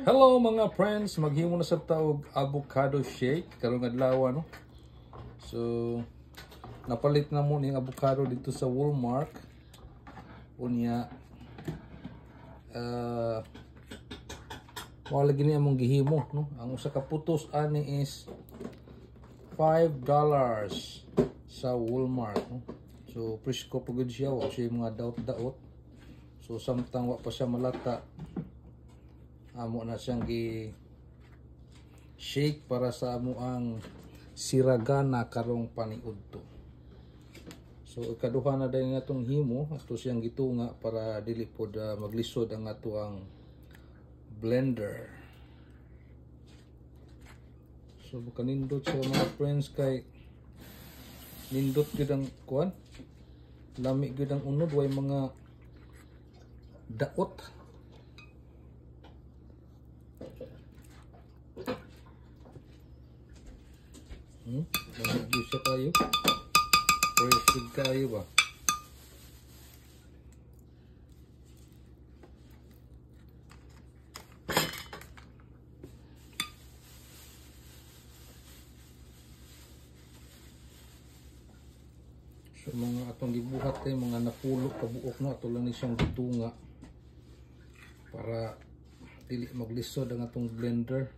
Hello mga friends, maghimo na sa taog avocado shake karong adlaw no. So napalit na mo ning avocado dito sa Walmart. Unya wala gini among gihimo no. Ang usa ka putos ani is $5 sa Walmart no. So presko pagod siya, wa siya mga daot-daot. So samtang wa pa siya malata, amo na siyang gi-shake para sa amo ang siragana karong paniudto. So ikaduha na din nga itong himo, ato siyang gitunga para dili pod maglisod ang ato ang blender. So buka nindot sa mga friends kay nindot gid ang kuan, lami gid ang unod, way mga daot. Bisa kayo. Presid kayo ba? So mga atong gibuhat kay mga napulo kabuok na ato lang ni siyang gitunga para dili maglisod ang atong blender.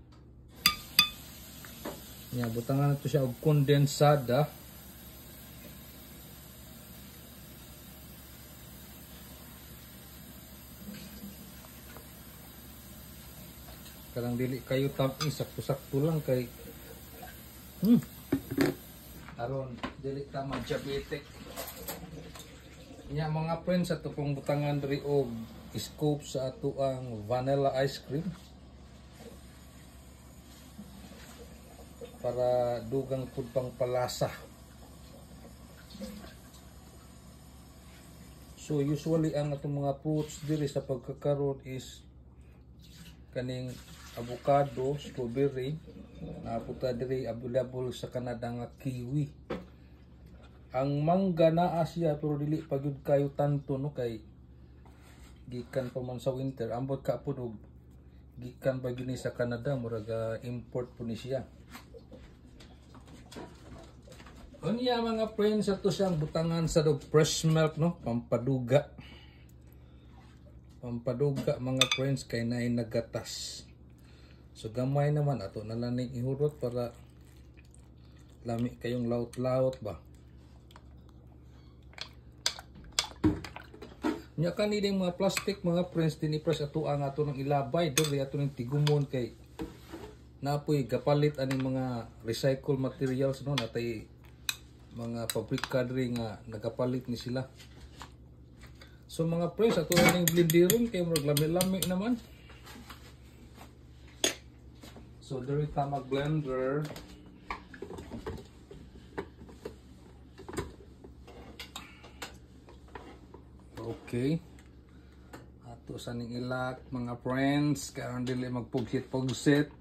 Nya butangan nato siya og kondensada. Karang dili kayo tamping, sakto-sakto lang kay aron dili ta ma-diabetic. Nya mga friends, ato pong butangan diri og scoop sa ato ang vanilla ice cream para dugang pud pang palasa. So usually ang atong mga fruits diri sa pagkakaroon is kaning avocado, strawberry, naputa diri available sa Canada nga kiwi. Ang mangga naa siya pero dili pa gyud kayo tanto no, kay gikan pa man sa winter, ambot ka pud og gikan pa gyud ni sa Canada, murag import po ni siya. Unya mga friends, ato siyang butangan sa dog fresh milk no, pampaduga. Pampaduga mga friends kay naay nagatas. So gamay naman ato na lang ning ihurot para lami kayong laut-laut ba. Nya kanini mga plastic mga friends tinipress ato ang ato nang ilabay diri ato ning tigumon kay napoy gapalit ani mga recycle materials no, natay mga pabrika diri nga nagapalit ni sila. So mga friends, ato na ning blenderon kay murag lami-lami naman. So diri ta mag-blender. Okay. Ato sa ning ilak mga friends, karon dili magpugsit-pugsit.